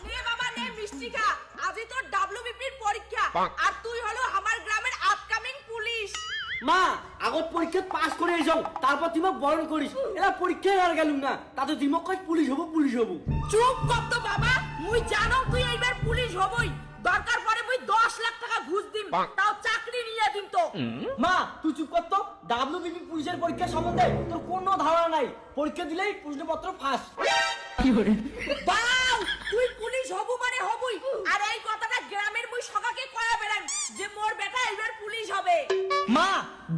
নে বাবা নে মিষ্টি খা, আজই তোর ডাব্লিউবিপির পরীক্ষা আর তুই হলো আমার গ্রামের আপকামিং পুলিশ। মা আগত পরীক্ষা পাস করে এসো, তারপর তুমি বরণ করিস। এরা পরীক্ষায় আর গেলুম না, তাতে দিমক কয় পুলিশ হবো পুলিশ হবো। চুপ কর তো বাবা, মুই জানো তুই এইবার পুলিশ হবই। দরকার পড়ে মুই 10 লাখ টাকা ঘুষ দিম, তাও চাকরি নিয়ে দিম তো। মা তুই চুপ কর তো, ডাব্লিউবিপি পুলিশের পরীক্ষা সম্বন্ধে তোর কোনো ধারণা নাই। পরীক্ষা দিলেই প্রশ্নপত্র ফাঁস। বাউ, তুই পুলিশ হবু মানে হবুই। আর এই কথাটা গ্রামের মুই সকাকে কয়া বেড়াম যে মোর বেটা এইবার পুলিশ হবে। মা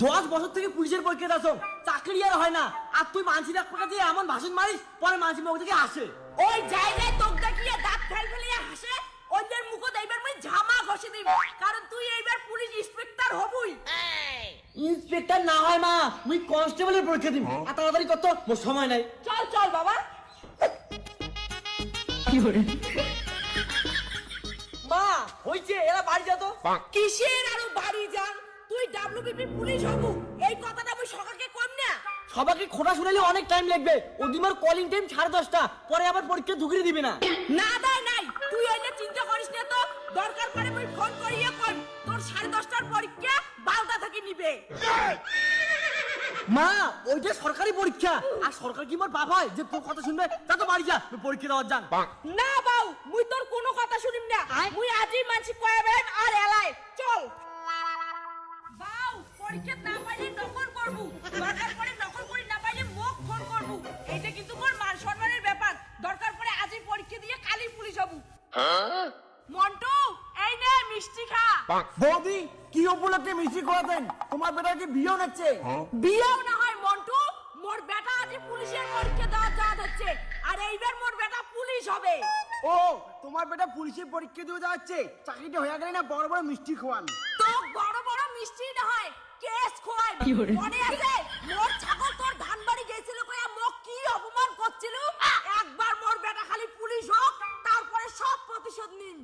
10 বছর থেকে পুলিশের পরীক্ষা দাস, চাকরি আর হয় না। আর তুই মানসির এক টাকা দিয়ে এমন ভাষণ মারিস, পরে মানসি মুখ থেকে আসে। ওই জায়গায় তোক দেখিয়ে দাঁত ফেল ফেলিয়ে হাসে, অন্যের মুখ এইবার মুই ঝামা ঘষে দিব, কারণ তুই এইবার পুলিশ ইন্সপেক্টর হবুই। ইন্সপেক্টর না হয় মা, মুই কনস্টেবলের পরীক্ষা দিব। আর তাড়াতাড়ি কত, মোর সময় নাই। চল চল বাবা। মা হইছে, এরা বাড়ি যা তো। কিসের আরো বাড়ি যান, তুই ডাব্লিউবিপি পুলিশ হবু এই কথাটা মুই সকাকে কম না। সবাইকে খোটা শুনাইলে অনেক টাইম লাগবে। ওদিমার কলিং টাইম 10:30, পরে আবার পরীক্ষা ঢুকিয়ে দিবে না। না দাই নাই, তুই এনে চিন্তা করিস না তো। দরকার পড়ে মুই ফোন করিয়ে কই তোর 10:30টার পরীক্ষা 12টা থেকে নিবে। মা ওইটা সরকারি পরীক্ষা, আর সরকার কি মোর বাপ হয় যে তোর কথা শুনবে? তা তো বাড়ি যা, তুই পরীক্ষা দেওয়ার যান। না বাউ, মুই তোর কোনো কথা শুনিম না। মুই আজই মানসি কয়া বেড়াম আর এলাই চল। বাউ, পরীক্ষা না পাইলে নকল করবু, দরকার পড়ে নকল করি না পাইলে মুখ ফোন করবু। এইটা কিন্তু মোর মান সম্মানের ব্যাপার। দরকার পড়ে আজই পরীক্ষা দিয়ে কালই পুলিশ হবু। মন্টু, এই নে মিষ্টি খা। বৌদি কি উপলক্ষে মিষ্টি খাওয়াতেন? তোমার বেটা কি বিয়ে হচ্ছে? বিয়েও না হয় মন্টু, মোর বেটা আজই পুলিশের পরীক্ষা দেওয়া যা হচ্ছে, আর এইবার মোর বেটা পুলিশ হবে। ও তোমার বেটা পুলিশের পরীক্ষা দিয়ে যাচ্ছে, চাকরিটা হয়ে গেলে না বড় বড় মিষ্টি খাওয়ান। তো বড় বড় মিষ্টি না হয় কেস খোয়াই। মনে আছে মোর ছাগল তোর ধানবাড়ি গেছিল কইয়া মোক কি অপমান করছিল? একবার মোর বেটা খালি পুলিশ হোক, তারপরে সব প্রতিশোধ নিন।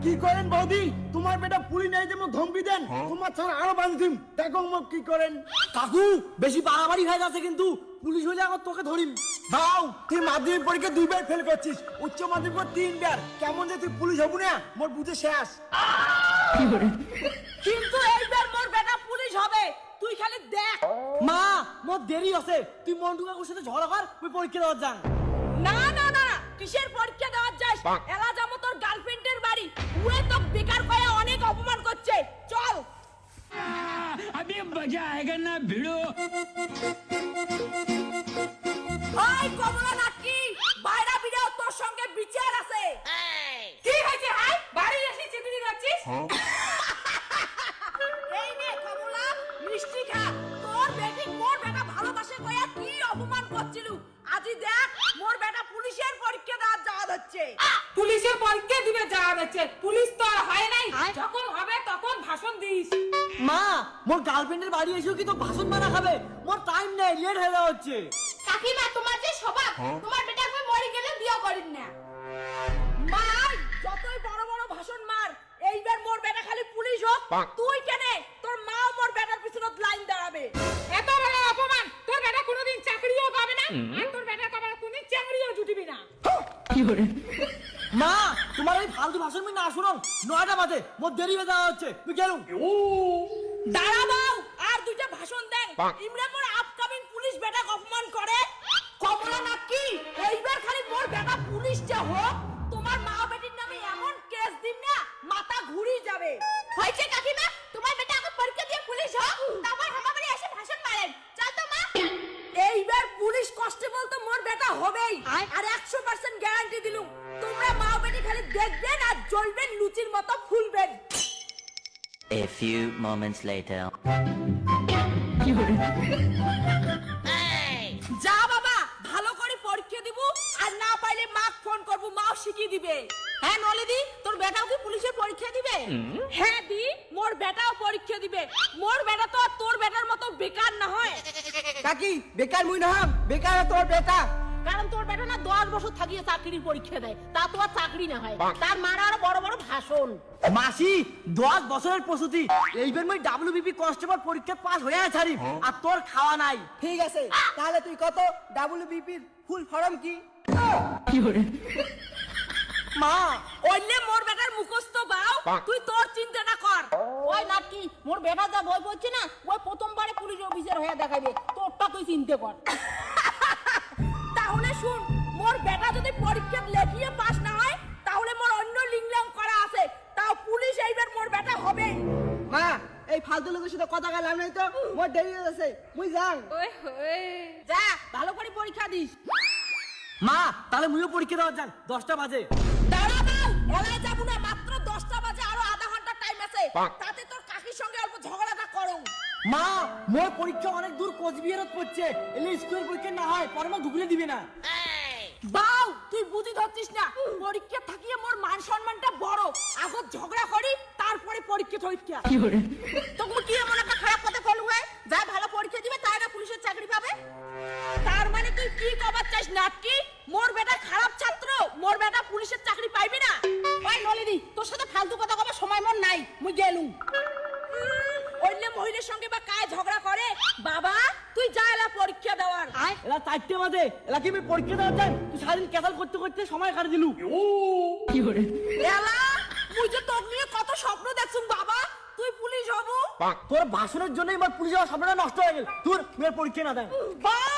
কি করেন বৌদি? তোমার বেটা পুলিশ নাই যেমন ধমকি দেন, তোমার ছাড়া আরো বাঁধিম। দেখো মুখ কি করেন। কাকু বেশি বাড়াবাড়ি হয়ে যাচ্ছে কিন্তু, পুলিশ হলে এখন তোকে ধরিম। দাও, তুই মাধ্যমিক পরীক্ষা 2 বার ফেল করছিস, উচ্চ মাধ্যমিক 3 বার। কেমন যে তুই পুলিশ হবু না, মোর বুঝে শেষ। কিন্তু এইবার মোর বেটা পুলিশ হবে, তুই খালি দেখ। মা মোর দেরি আছে, তুই মন্টু কাকুর সাথে ঝগড়া কর, তুই পরীক্ষা দেওয়ার যান। না না না, কিসের পরীক্ষা দেওয়ার যাস? এলা যাবো তোর গার্লফ্রেন্ডের বাড়ি, উড়ে তো বেকার কয়া অনেক অপমান করছে। চল। अभी मजा आएगा ना भिड़ो। ওই কমলা নাকি বাইরা বিরাও, তোর সঙ্গে বিচার আছে। কি হয়েছে? হাই বাড়ি এসে চিঠি দিচ্ছিস? এই নে কমলা, মিষ্টি খা। তোর বেটি মোর বেটা ভালোবাসে কয়া কি অপমান করছিল, আজি দেখ মোর বেটা পুলিশের পরীক্ষা দেওয়ার যাওয়া হচ্ছে। পুলিশের পরীক্ষা দিবে যাওয়া হচ্ছে, পুলিশ তো আর হয় নাই। যখন হবে তখন ভাষণ দিস। মা মোর গার্লফ্রেন্ডের বাড়ি এসেও কি তো ভাষণ মারা খাবে? মোর টাইম নেই, লেট হয়ে যাওয়া হচ্ছে। কাকিমা, তোমার যে স্বভাব, তোমার বেটা আমি মরে গেলে বিয়ে করিন না। মার যতই বড় বড় ভাষণ মার, এইবার মোর বেটা খালি পুলিশ হোক। তুই কেনে তোর মাও মোর বেটার পিছনে লাইন দাঁড়াবে। এত বড় অপমান, তোর বেটা কোনোদিন চাকরিও পাবে না, আর তোর বেটা কবার কোনোদিন চাকরিও জুটিবি না। মা তোমার এই ফালতু ভাষণ আমি না শুনো, 9টা বাজে, মোর দেরি হয়ে যাওয়া হচ্ছে, তুই গেলুম। দাঁড়া দাও, আর দুইটা ভাষণ দেন। ইমরা মোর আপকামিং পুলিশ বেটা অপমান করে। কমলা নাকি এইবার খালি মোর বেটা পুলিশটা হোক, তোমার মা বেটির নামে এমন কেস দিন না মাথা ঘুরি যাবে। হয়েছে কাকিমা, তোমার বেটা আগে পরীক্ষা দিয়ে পুলিশ হোক, তারপর আমার বাড়ি এসে ভাষণ মারেন। চল তো মা। এইবার পুলিশ কনস্টেবল তো মোর বেটা হবেই, আর 100% গ্যারান্টি দিলুম। তোমরা মা বেটি খালি দেখবেন আর জ্বলবেন, লুচির মতো ফুলবেন। A few moments later. যা বাবা, ভালো করে পরীক্ষা দিব, আর না পাইলে মাকে ফোন করব, মাও শিখিয়ে দিবে। হ্যাঁ নলিদি, তোর বেটাও কি পুলিশের পরীক্ষা দিবে? হ্যাঁ দি, মোর বেটাও পরীক্ষা দিবে। মোর বেটা তো আর তোর বেটার মতো বেকার না হয়। কাকি বেকার মুই না হম, বেকার তোর বেটা। কারণ তোর বেটা না 10 বছর থাকিয়ে চাকরির পরীক্ষা দেয়, তা তো আর চাকরি না হয়। তার মারা আরো বড় বড় ভাষণ। মাসি 10 বছরের প্রস্তুতি, এইবার মই ডাব্লিউবিপি কনস্টেবল পরীক্ষা পাস হয়ে ছাড়ি, আর তোর খাওয়া নাই। ঠিক আছে, তাহলে তুই কত ডাব্লিউবিপির ফুল ফরম কি মা ওইলে মোর বেটার মুখস্থ বাও তুই তোর চিন্তাটা কর। ওই নাকি মোর বেটা যা বই পড়ছে না ওই প্রথমবারে পুলিশ অফিসার হয়ে দেখাবে, তোরটা তুই চিনতে কর। তাহলে শুন, মোর বেটা যদি পরীক্ষা লেখিয়ে পাস না হয় তাহলে মোর অন্য লিংলাং করা আছে, তাও পুলিশ এইবার মোর বেটা হবে। মা এই ফালতু লোকের সাথে কথা বললাম নাই তো, মোর দেরি হয়ে যাচ্ছে, মুই যাং। যা ভালো করে পরীক্ষা দিস। মা তাহলে মুইও পরীক্ষা দেওয়া যান, 10টা বাজে। দাঁড়া দাও, এলাই যাবো না, মাত্র 10টা বাজে, আরো আধা ঘন্টা টাইম আছে, তাতে তোর কাকির সঙ্গে অল্প ঝগড়াটা করো। মা মোর পরীক্ষা অনেক দূর কোচবিহারত পড়ছে, এলে স্কুলের পরীক্ষা না হয় পরে মা ঢুকলে দিবে না। বাউ তুই বুঝি ধরছিস না, পরীক্ষা থাকিয়ে মোর মান সম্মানটা বড়, আগত ঝগড়া করি তারপরে পরীক্ষা টরীক্ষা। তোকে কি এমন একটা খারাপ কথা বলবো? যা ভালো পরীক্ষা দিবে তাই না পুলিশের চাকরি পাবে। তার মানে তুই কি কবার চাস নাকি মোর বেটা খারাপ ছাত্র, মোর বেটা পুলিশের চাকরি পাইবি না? ওই নলিনী তোর সাথে ফালতু কথা কবার সময় মন নাই, মুই গেলুম। অন্য মহিলার সঙ্গে বা কায় ঝগড়া করে, বাবা তুই যা এলা পরীক্ষা দেওয়ার। এলা 4টে বাজে, এলা কি আমি পরীক্ষা দেওয়া যান? তুই সারাদিন ক্যাসাল করতে করতে সময় কাটে দিলু। এলা মুই যে তোর নিয়ে কত স্বপ্ন দেখছুম বাবা, তুই পুলিশ হবু। তোর ভাষণের জন্য এবার পুলিশ হওয়ার স্বপ্নটা নষ্ট হয়ে গেল। তোর মেয়ের পরীক্ষা না দেন। বাউ